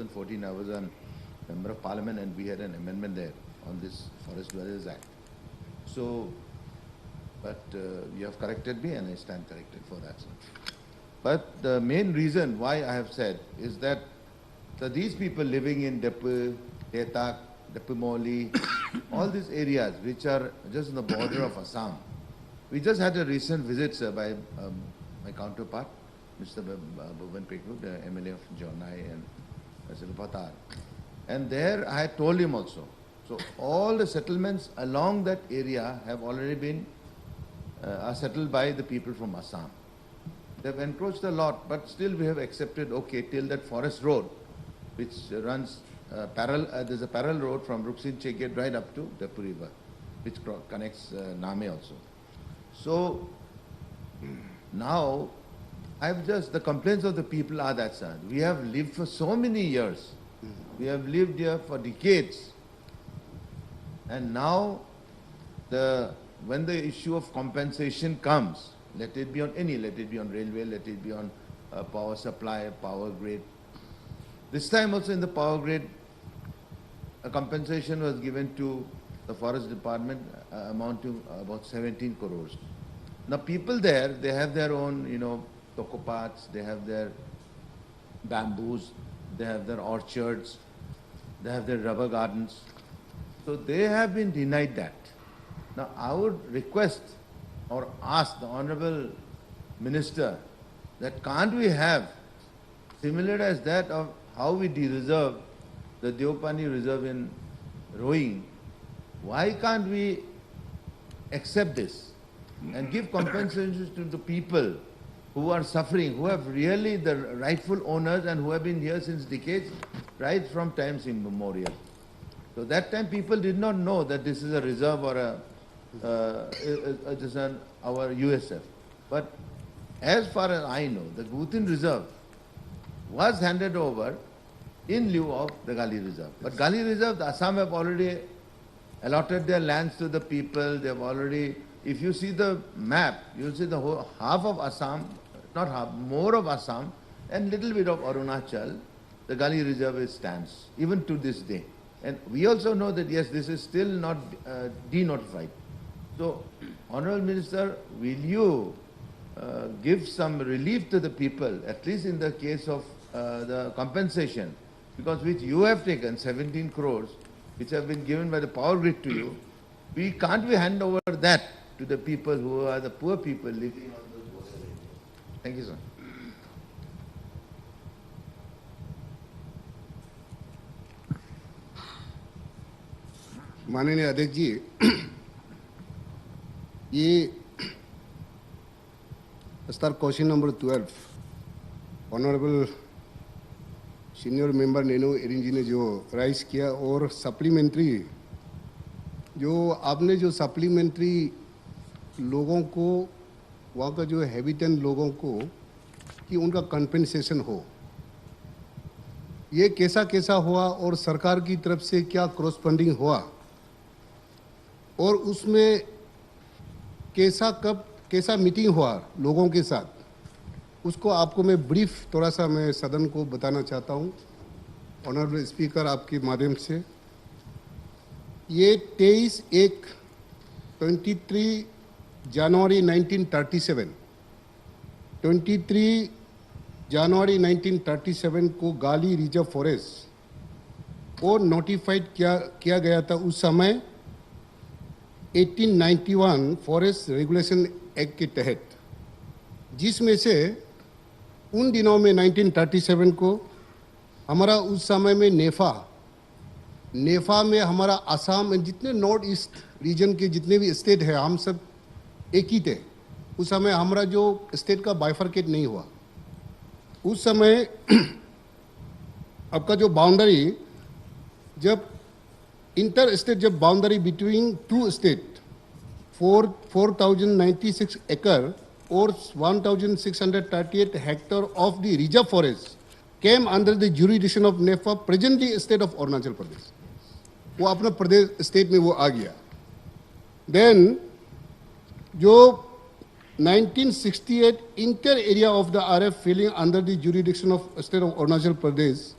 2014, I was a member of parliament and we had an amendment there on this Forest Dwellers Act. So, but you have corrected me and I stand corrected for that. But the main reason why I have said is that these people living in Depu, Tetak, Depumoli, all these areas which are just on the border of Assam. We just had a recent visit, sir, by my counterpart, Mr. Bhuvan Pekru, the MLA of Jonai and Silpatar. And there I had told him also. So all the settlements along that area have already been are settled by the people from Assam. They've encroached a lot, but still we have accepted, okay, till that forest road, which runs there's a parallel road from Ruksin Cheket right up to Depu River, which connects Name also. So now, the complaints of the people are that, sir, we have lived for so many years. We have lived here for decades. And now, when the issue of compensation comes, let it be on let it be on railway, let it be on power supply, power grid. This time also in the power grid, a compensation was given to the forest department amounting to about 17 crores. Now people there, they have their own, tokopats, they have their bamboos, they have their orchards, they have their rubber gardens. So they have been denied that. Now I would request or ask the Honorable Minister that can't we have similar as that of how we de-reserve the Deopani Reserve in Rohing? Why can't we accept this and give compensations to the people who are suffering, who have really the rightful owners and who have been here since decades, right from times immemorial. So that time people did not know that this is a reserve or our USF. But as far as I know, the Gutin Reserve was handed over in lieu of the Gali Reserve. But Gali Reserve, the Assam have already allotted their lands to the people. They have already, if you see the map, you'll see the whole half of Assam, not half, more of Assam and little bit of Arunachal, the Gali Reserve stands, even to this day. And we also know that yes, this is still not denotified. So, Honorable Minister, will you give some relief to the people, at least in the case of the compensation, because which you have taken 17 crores, which have been given by the power grid to you, can't we hand over that to the people who are the poor people living on those border areas? Thank you, sir. माननीय अध्यक्ष जी, ये star question number 12 honourable senior member Nenu Ering ji ने जो rise किया और supplementary जो आपने जो सप्लीमेंट्री लोगों को वहाँ का जो हैबिटेंट लोगों को कि उनका कंपेंसेशन हो, ये कैसा कैसा हुआ और सरकार की तरफ से क्या क्रॉस फंडिंग हुआ और उसमें कैसा मीटिंग हुआ लोगों के साथ, उसको आपको मैं ब्रीफ थोड़ा सा मैं सदन को बताना चाहता हूँ ऑनरेबल स्पीकर आपके माध्यम से। ये 23 जनवरी 1937 को गाली रिजर्व फॉरेस्ट को नोटिफाइड किया गया था उस समय 1891 फॉरेस्ट रेगुलेशन एक्ट के तहत, जिसमें से उन दिनों में 1937 को हमारा उस समय में नेफा में हमारा असम में जितने नॉर्थ ईस्ट रीजन के जितने भी स्टेट है हम सब एक ही थे। उस समय हमारा जो स्टेट का बाइफरकेट नहीं हुआ। उस समय आपका जो बाउंड्री जब इंटर स्टेट जब बाउंड्री बिटवीन टू स्टेट 4096 एकड़ और 1638 hectare of the reserve forest came under the jurisdiction of NEFA presently state of Arunachal Pradesh, वो अपना प्रदेश स्टेट में वो आ गया। देन जो 1968 inter area of the RF feeling under the jurisdiction of state of Arunachal Pradesh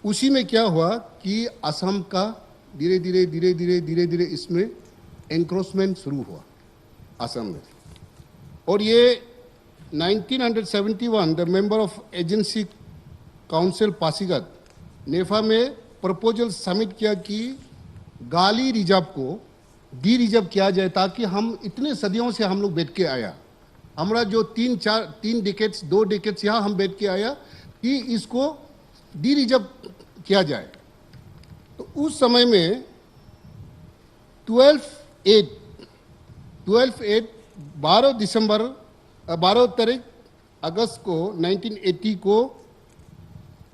उसी में क्या हुआ कि असम का धीरे धीरे इसमें एंक्रोचमेंट शुरू हुआ असम में। और ये 1971 the member of agency council Pasighat NEFA में प्रपोजल सबमिट किया कि गाली रिजर्व को डी रिजर्व किया जाए, ताकि हम इतने सदियों से हम लोग बैठ के आया, हमारा जो 3 डिकेट्स 2 डिकेट्स यहाँ हम बैठ के आया कि इसको डी रिजर्व किया जाए। तो उस समय में 12 तारीख अगस्त को 1980 को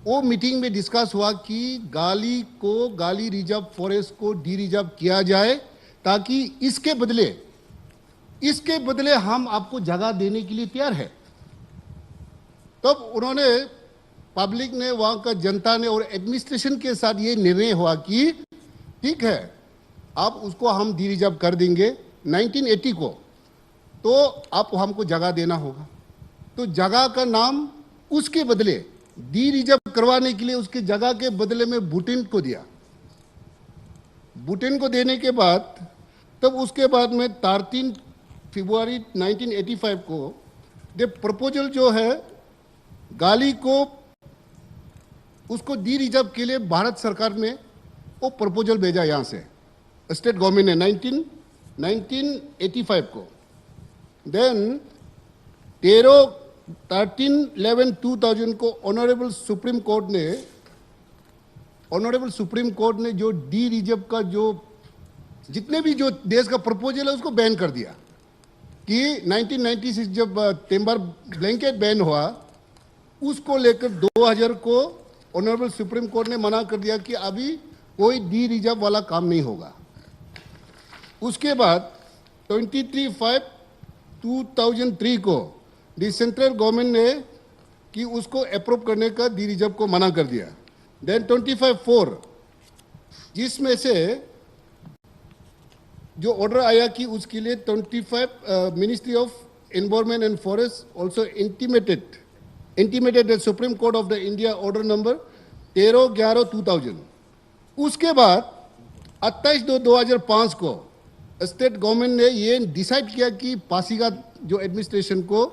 वो मीटिंग में डिस्कस हुआ कि गाली रिजर्व फॉरेस्ट को डी रिजर्व किया जाए, ताकि इसके बदले हम आपको जगह देने के लिए तैयार है। तब उन्होंने पब्लिक ने, वहां का जनता ने और एडमिनिस्ट्रेशन के साथ ये निर्णय हुआ कि ठीक है, आप उसको हम डी रिजर्व कर देंगे 1980 को, तो आप हमको जगह देना होगा। तो जगह का नाम उसके बदले डी रिजर्व करवाने के लिए उसके जगह के बदले में भूटान को दिया। भूटान को देने के बाद तब उसके बाद में 13 फरवरी 1985 को ये प्रपोजल जो है गाली को उसको डी रिजर्व के लिए भारत सरकार ने वो प्रपोजल भेजा यहाँ से स्टेट गवर्नमेंट ने 1985 को। देन 13/11/2000 को ऑनरेबल सुप्रीम कोर्ट ने जो डी रिजर्व का जो जितने भी जो देश का प्रपोजल है उसको बैन कर दिया कि 1996 जब टिम्बर ब्लैंकेट बैन हुआ उसको लेकर 2000 को ऑनरेबल सुप्रीम कोर्ट ने मना कर दिया कि अभी कोई डी रिजर्व वाला काम नहीं होगा। उसके बाद 23/5/2003 को दी सेंट्रल गवर्नमेंट ने कि उसको अप्रूव करने का डी रिजर्व को मना कर दिया। देन 25/4 जिसमें से जो ऑर्डर आया कि उसके लिए 25 ministry of environment and forest also intimated the supreme court of the India order number 13/11/2000। उसके बाद 28/2/2005 को स्टेट गवर्नमेंट ने ये डिसाइड किया कि पासीघाट जो एडमिनिस्ट्रेशन को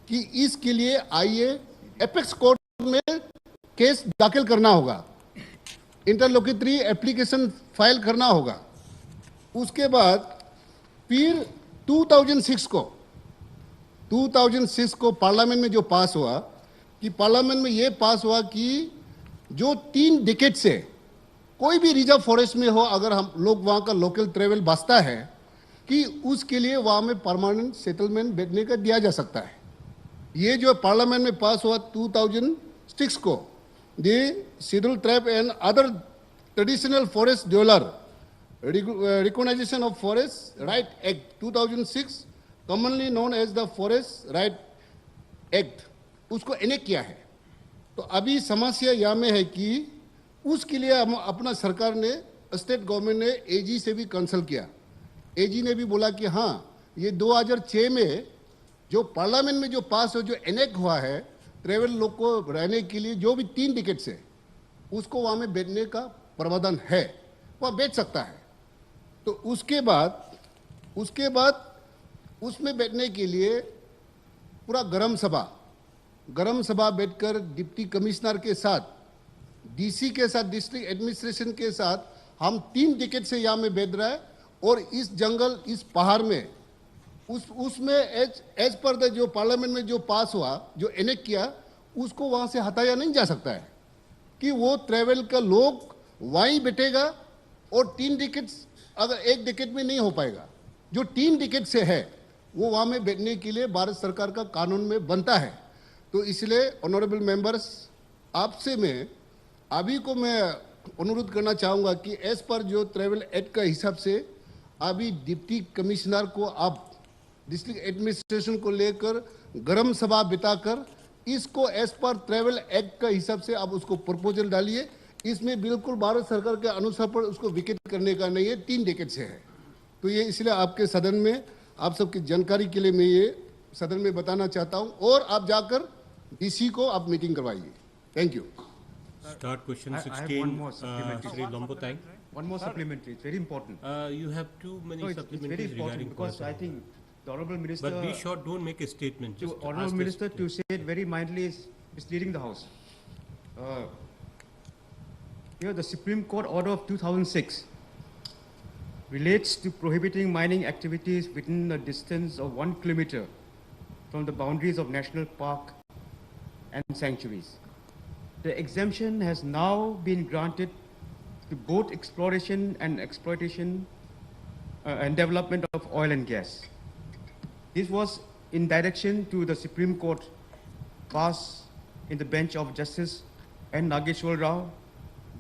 कि इसके लिए आइए एपेक्स कोर्ट में केस दाखिल करना होगा, इंटरलोकेटरी एप्लीकेशन फाइल करना होगा। उसके बाद फिर 2006 को पार्लियामेंट में जो पास हुआ कि पार्लियामेंट में ये पास हुआ कि जो 3 डिकेड से कोई भी रिजर्व फॉरेस्ट में हो, अगर हम लोग वहाँ का लोकल ट्रेवल बसता है कि उसके लिए वहाँ में परमानेंट सेटलमेंट बैठने का दिया जा सकता है। ये जो पार्लियामेंट में पास हुआ 2006 को the schedule tribe and other traditional forest developer recognisation of forest right act 2006 commonly known as the forest right act, उसको एनेक्ट किया है। तो अभी समस्या यहाँ में है कि उसके लिए हम अपना सरकार ने स्टेट गवर्नमेंट ने एजी से भी कंसल्ट किया। एजी ने भी बोला कि हाँ, ये 2006 में जो पार्लियामेंट में जो पास हो जो एनेक्ट हुआ है ट्रेवल लोग को रहने के लिए जो भी 3 डिकेट्स है उसको वहाँ में बैठने का प्रावधान है, वहाँ बैठ सकता है। तो उसके बाद उसमें बैठने के लिए पूरा गरम सभा बैठकर डिप्टी कमिश्नर के साथ, डीसी के साथ, डिस्ट्रिक्ट एडमिनिस्ट्रेशन के साथ हम 3 डिकेट से यहाँ में बैठ रहा है। और इस जंगल, इस पहाड़ में उसमें एज पर द जो पार्लियामेंट में जो पास हुआ, जो एनेक्ट किया, उसको वहाँ से हटाया नहीं जा सकता है कि वो ट्रेवल का लोग वहीं बैठेगा और 3 डिकेट्स अगर 1 डिकेट में नहीं हो पाएगा, जो 3 डिकेट से है वो वहाँ में बैठने के लिए भारत सरकार का कानून में बनता है। तो इसलिए ऑनरेबल मेंबर्स, आपसे मैं अभी को मैं अनुरोध करना चाहूँगा कि एज पर जो ट्रेवल एक्ट का हिसाब से अभी डिप्टी कमिश्नर को आप डिस्ट्रिक्ट एडमिनिस्ट्रेशन को लेकर गरम सभा बिताकर इसको एज पर ट्रेवल एक्ट का हिसाब से आप उसको प्रपोजल डालिए। इसमें बिल्कुल भारत सरकार के अनुसार पर उसको विकेट करने का नहीं है, 3 डिकेट से है। तो ये इसलिए आपके सदन में आप सबकी जानकारी के लिए मैं ये सदन में बताना चाहता हूँ। और आप जाकर डीसी को आप मीटिंग करवाइए। Thank you. Start question I have 16. one more supplementary. Sri Lombotang. One more supplementary, it's very important. You have too many No, it's very supplementaries important regarding because I personal. think the Honourable Minister, But be short, don't make a statement. to Just Honourable ask Minister us. to say it very mildly is misleading the House. Here the Supreme Court order of 2006 relates to prohibiting mining activities within a distance of 1 kilometer from the boundaries of national park and sanctuaries. The exemption has now been granted to both exploration and exploitation and development of oil and gas. This was in direction to the Supreme Court passed in the bench of Justice N. Nageshwar Rao,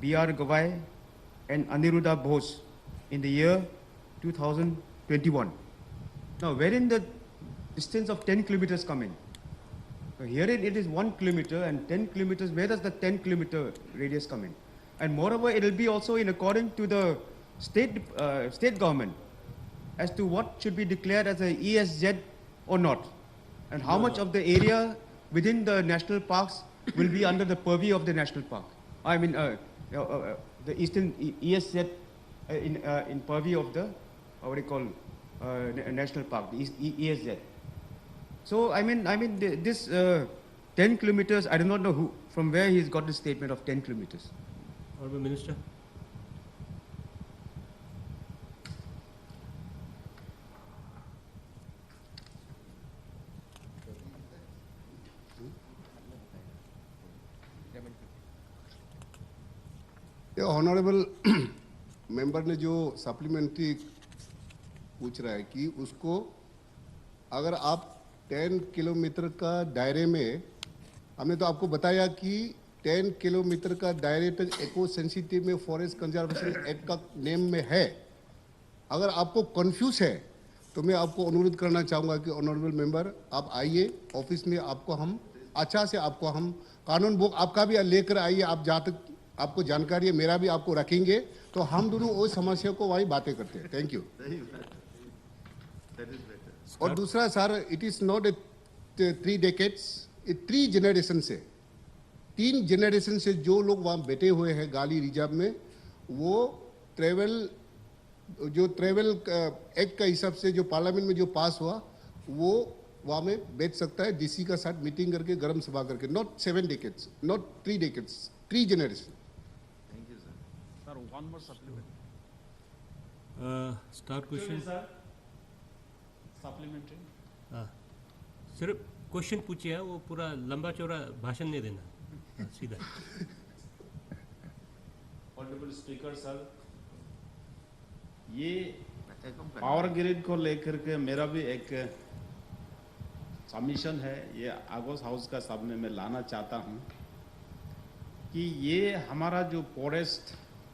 B.R. Gavai, and Aniruddha Bose in the year 2021. Now, wherein the distance of 10 kilometers come in? So herein it is 1 kilometer and 10 kilometers. Where does the 10 kilometer radius come in? And moreover, it will be also in according to the state government as to what should be declared as a ESZ or not, and how much of the area within the national parks will be under the purview of the national park. I mean, the eastern ESZ in purview of the what do you call national park, the ESZ. So I mean this 10 kilometers. I do not know from where he's got the statement of 10 kilometers. Honourable Minister. ये honourable member ने जो supplementary पूछ रहा है कि उसको अगर आप 10 किलोमीटर का दायरे में, हमने तो आपको बताया कि 10 किलोमीटर का दायरे तक इको सेंसिटिव में फॉरेस्ट कंजर्वेशन एक्ट का नेम में है। अगर आपको कंफ्यूज है तो मैं आपको अनुरोध करना चाहूँगा कि ऑनरेबल मेंबर आप आइए ऑफिस में, आपको हम अच्छा से आपको हम कानून बुक आपका भी लेकर आइए, आप जहाँ तक आपको जानकारी है मेरा भी आपको रखेंगे, तो हम दोनों उस समस्या को वही बातें करते हैं। Thank you. और दूसरा sir, it is not 3 decades, 3 generation से, 3 जनरेशन से जो लोग वहाँ बैठे हुए हैं गाली रिजर्व में, वो ट्रेवल एक्ट का हिसाब से जो पार्लियामेंट में जो पास हुआ वो वहाँ में बैठ सकता है डीसी का साथ मीटिंग करके, गर्म सभा करके। Not 7 decades, not 3 decades, 3 generation. Thank you, sir. Sir, one more supplement. Start question. Sir, supplementary. सिर्फ क्वेश्चन पूछिए, वो पूरा लंबा चौड़ा भाषण नहीं देना, सीधा। Honorable Speaker, sir, ये पावर ग्रिड को लेकर के मेरा भी एक सबमिशन है, ये आगोस हाउस का सामने मैं लाना चाहता हूँ कि ये हमारा जो फॉरेस्ट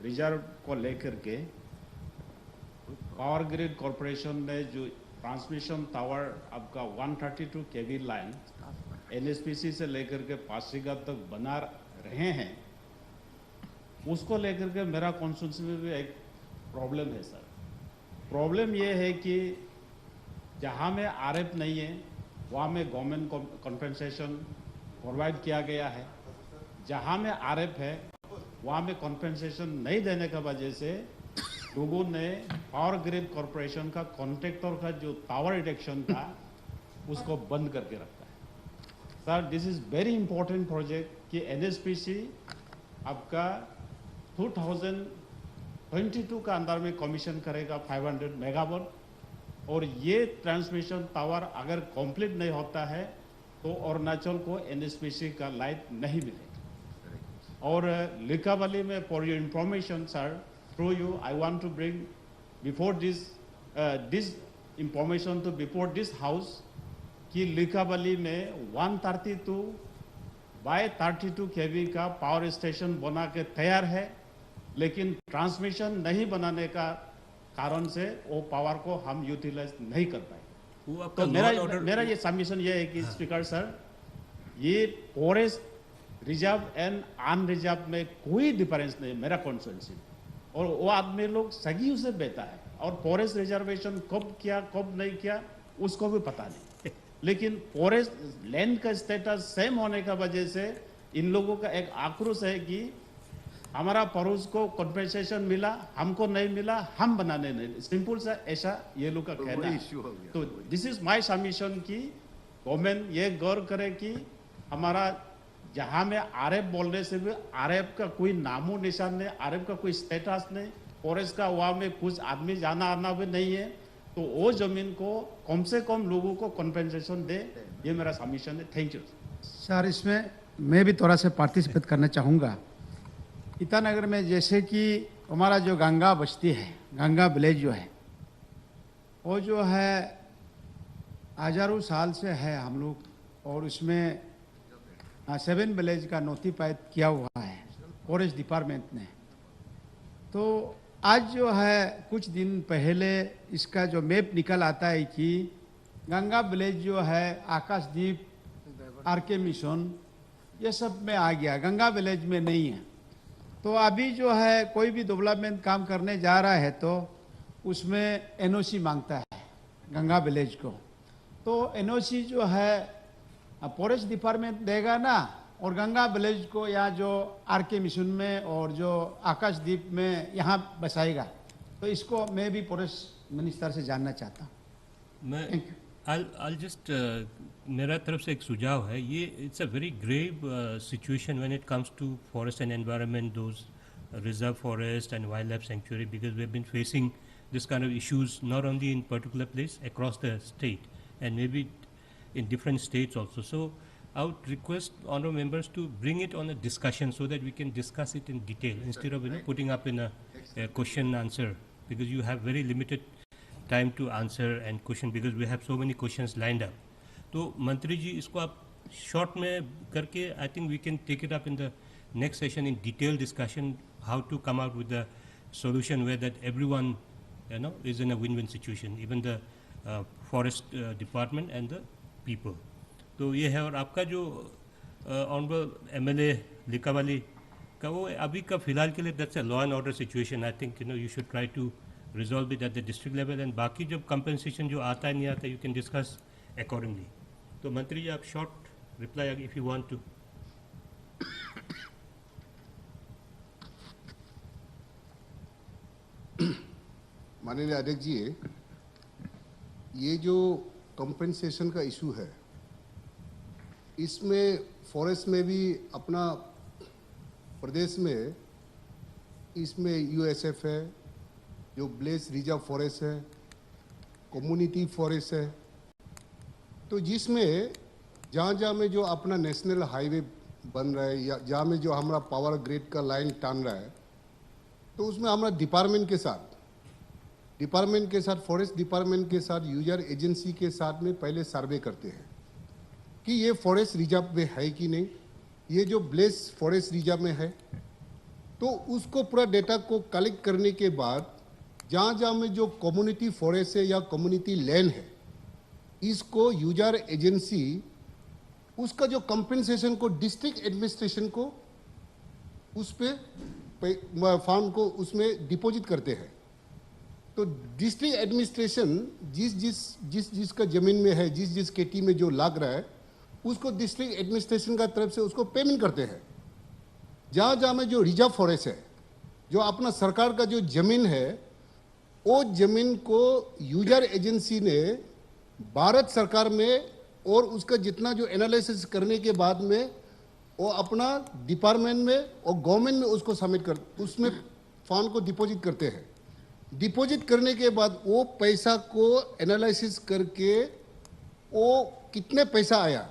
रिजर्व को लेकर के पावर ग्रिड कॉरपोरेशन ने जो ट्रांसमिशन टावर आपका 132 केवी लाइन एनएचपीसी से लेकर के पासीघाट तक बना रहे हैं, उसको लेकर के मेरा कॉन्स्टिट्यूंसी में भी एक प्रॉब्लम है सर। प्रॉब्लम ये है कि जहाँ में आरएफ नहीं है वहाँ में गवर्नमेंट कॉम्पेंसेशन प्रोवाइड किया गया है, जहाँ में आरएफ है वहाँ में कॉम्पेंसेशन नहीं देने की वजह से लोगों ने पावर ग्रिड कॉरपोरेशन का कॉन्ट्रैक्टर का जो टावर इरेक्शन था उसको बंद करके रखा है। Sir, this is very important project कि एनएचपीसी आपका 2022 का अंदर में कमीशन करेगा 500 मेगावाट, और ये ट्रांसमिशन टावर अगर कंप्लीट नहीं होता है तो अरुणाचल को एनएचपीसी का लाइट नहीं मिलेगा। और लिकावली में for your information sir, through you I want to bring before this information to before this house कि लिकावली में 132 बाय 32 केवी का पावर स्टेशन बना के तैयार है, लेकिन ट्रांसमिशन नहीं बनाने का कारण से वो पावर को हम यूटिलाइज नहीं कर पाए। तो मेरा ये सबमिशन ये है कि स्पीकर सर, ये फॉरेस्ट रिजर्व एंड अनरिजर्व में कोई डिफरेंस नहीं मेरा कॉन्स्टिट्यूंसी, और वो आदमी लोग सगी उसे बेता है, और फॉरेस्ट रिजर्वेशन कब किया कब नहीं किया उसको भी पता नहीं, लेकिन फॉरेस्ट लैंड का स्टेटस सेम होने का वजह से इन लोगों का एक आक्रोश है कि हमारा पड़ोस को कॉम्पेंसेशन मिला, हमको नहीं मिला, हम बनाने नहीं, सिंपल सा ऐसा ये लोग का कहना है। इश्यू हो गया। तो दिस इज माय सबमिशन कि गवर्नमेंट ये गौर करे कि हमारा जहां में आरएफ बोलने से भी आरएफ का कोई नामो निशान नहीं, आरएफ का कोई स्टेटस नहीं, फॉरेस्ट का वहां में कुछ आदमी जाना आना भी नहीं है, तो वो जमीन को कम से कम लोगों को कॉम्पेंसेशन दे, ये मेरा सबमिशन है। Thank you sir. इसमें मैं भी थोड़ा सा पार्टिसिपेट करना चाहूँगा। ईटानगर में जैसे कि हमारा जो गंगा बस्ती है, गंगा विलेज जो है, वो जो है हजारों साल से है हम लोग, और उसमें 7 विलेज का नोटिफाइड किया हुआ है फॉरेस्ट डिपार्टमेंट ने। तो आज जो है कुछ दिन पहले इसका जो मैप निकल आता है कि गंगा विलेज जो है आकाशदीप, आरके मिशन, ये सब में आ गया, गंगा विलेज में नहीं है। तो अभी जो है कोई भी डेवलपमेंट काम करने जा रहा है तो उसमें एनओसी मांगता है गंगा विलेज को। तो एनओसी जो है फॉरेस्ट डिपार्टमेंट देगा ना, और गंगा विलेज को या जो आरके मिशन में और जो आकाशदीप में यहाँ बसाएगा। तो इसको मैं भी फॉरेस्ट मिनिस्टर से जानना चाहता हूँ। मैं I'll just मेरा तरफ से एक सुझाव है, ये it's a very grave situation when it comes to forest and environment, those reserve forest and wildlife sanctuary, because we have been facing this kind of issues not only in particular place, across the state and maybe in different states also. So I would request honorable members to bring it on a discussion so that we can discuss it in detail instead of putting up in a question answer, because you have very limited time to answer and question because we have so many questions lined up. तो मंत्री जी इसको आप short में करके I think we can take it up in the next session in detail discussion how to come out with the solution where that everyone is in a win-win situation, even the forest department and the people. तो ये है। और आपका जो honourable MLA Likabali का वो अभी का फिलहाल के लिए that's a law and order situation, I think you should try to resolve it at the district level, and बाकी जब कंपनसेशन जो आता है नहीं आता, यू कैन डिस्कस अकॉर्डिंगली। तो मंत्री जी आप short reply if you want to. माननीय अध्यक्ष जी, ये जो कंपनसेशन का इशू है, इसमें फॉरेस्ट में भी अपना प्रदेश में इसमें यूएसएफ है, जो ब्लेस रिजर्व फॉरेस्ट है, कम्युनिटी फॉरेस्ट है, तो जिसमें जहाँ में जो अपना नेशनल हाईवे बन रहा है या जहाँ में जो हमारा पावर ग्रिड का लाइन टान रहा है, तो उसमें हमारा डिपार्टमेंट के साथ फॉरेस्ट डिपार्टमेंट के साथ यूजर एजेंसी के साथ में पहले सर्वे करते हैं कि ये फॉरेस्ट रिजर्व में है कि नहीं, ये जो ब्लेस फॉरेस्ट रिजर्व में है। तो उसको पूरा डेटा को कलेक्ट करने के बाद जहाँ में जो कम्युनिटी फॉरेस्ट है या कम्युनिटी लैंड है, इसको यूजर एजेंसी उसका जो कंपनसेशन को डिस्ट्रिक्ट एडमिनिस्ट्रेशन को उस पे फंड को उसमें डिपॉजिट करते हैं। तो डिस्ट्रिक्ट एडमिनिस्ट्रेशन जिसका जमीन में है, जिस केटी में जो लाग रहा है, उसको डिस्ट्रिक्ट एडमिनिस्ट्रेशन का तरफ से उसको पेमेंट करते हैं। जहाँ में जो रिजर्व फॉरेस्ट है, जो अपना सरकार का जो जमीन है, वो जमीन को यूजर एजेंसी ने भारत सरकार में और उसका जितना जो एनालिसिस करने के बाद में वो अपना डिपार्टमेंट में और गवर्नमेंट में उसको सबमिट कर, उसमें फंड को डिपॉजिट करते हैं। डिपॉजिट करने के बाद वो पैसा को एनालिसिस करके वो कितने पैसा आया,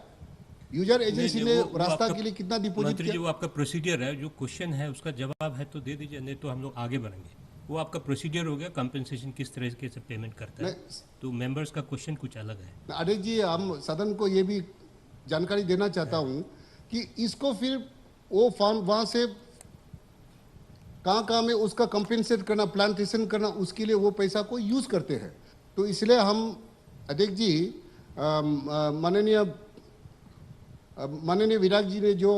यूजर एजेंसी ने रास्ता के लिए कितना डिपॉजिट मंत्री जी किया। वो आपका प्रोसीजर है, जो क्वेश्चन है उसका जवाब है तो दे दीजिए, नहीं तो हम लोग आगे बढ़ेंगे। वो आपका प्रोसीजर हो गया, कंपनसेशन किस तरह से पेमेंट करता है। तो मेंबर्स का क्वेश्चन कुछ अलग है। अध्यक्ष जी, हम सदन को ये भी जानकारी देना चाहता हूँ कि इसको फिर वो फंड वहाँ से कहाँ में उसका कंपेंसेट करना, प्लांटेशन करना, उसके लिए वो पैसा को यूज करते हैं। तो इसलिए हम अध्यक्ष जी, माननीय विधायक जी ने जो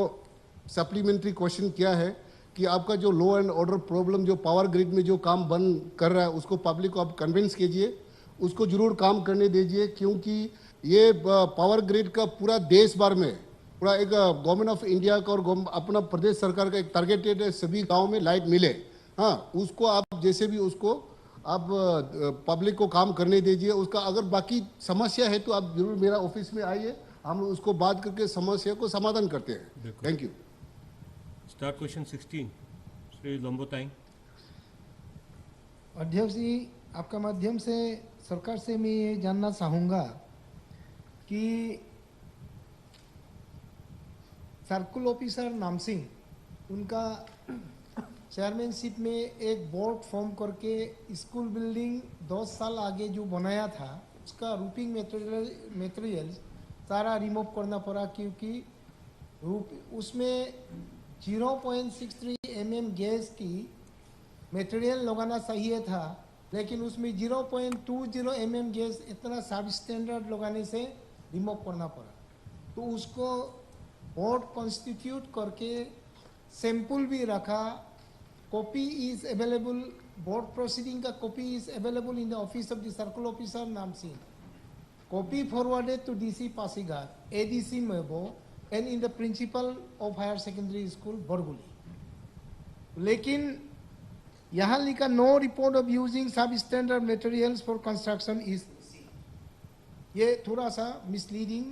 सप्लीमेंट्री क्वेश्चन किया है कि आपका जो लॉ एंड ऑर्डर प्रॉब्लम जो पावर ग्रिड में जो काम बंद कर रहा है, उसको पब्लिक को आप कन्विंस कीजिए, उसको जरूर काम करने दीजिए, क्योंकि ये पावर ग्रिड का पूरा देश भर में पूरा एक गवर्नमेंट ऑफ इंडिया का और अपना प्रदेश सरकार का एक टारगेटेड है सभी गांव में लाइट मिले। हाँ, उसको आप जैसे भी उसको आप पब्लिक को काम करने दीजिए। उसका अगर बाकी समस्या है तो आप जरूर मेरा ऑफिस में आइए, हम उसको बात करके समस्या को समाधान करते हैं। Thank you. Start question 16. Shri Lombotang. अध्यक्ष जी, आपका माध्यम से सरकार से मैं ये जानना चाहूँगा कि सर्कल ऑफिसर नाम सिंह, उनका चेयरमैनशिप में एक बोर्ड फॉर्म करके स्कूल बिल्डिंग 2 साल आगे जो बनाया था उसका रूपिंग मटेरियल सारा रिमूव करना पड़ा, क्योंकि उसमें 0.63 mm गैस की मटेरियल लगाना चाहिए था, लेकिन उसमें 0.20 mm गैस इतना सब स्टैंडर्ड लगाने से रिमूव करना पड़ा। तो उसको बोर्ड कॉन्स्टिट्यूट करके सैंपल भी रखा, copy is available, board proceeding का copy is available in the office of the circle officer नाम Singh, copy forwarded to DC Pasighat, ADC Mebo and in the principal of higher secondary school Barguli. लेकिन यहाँ लिखा no report of using sub standard materials for construction is, ये थोड़ा सा misleading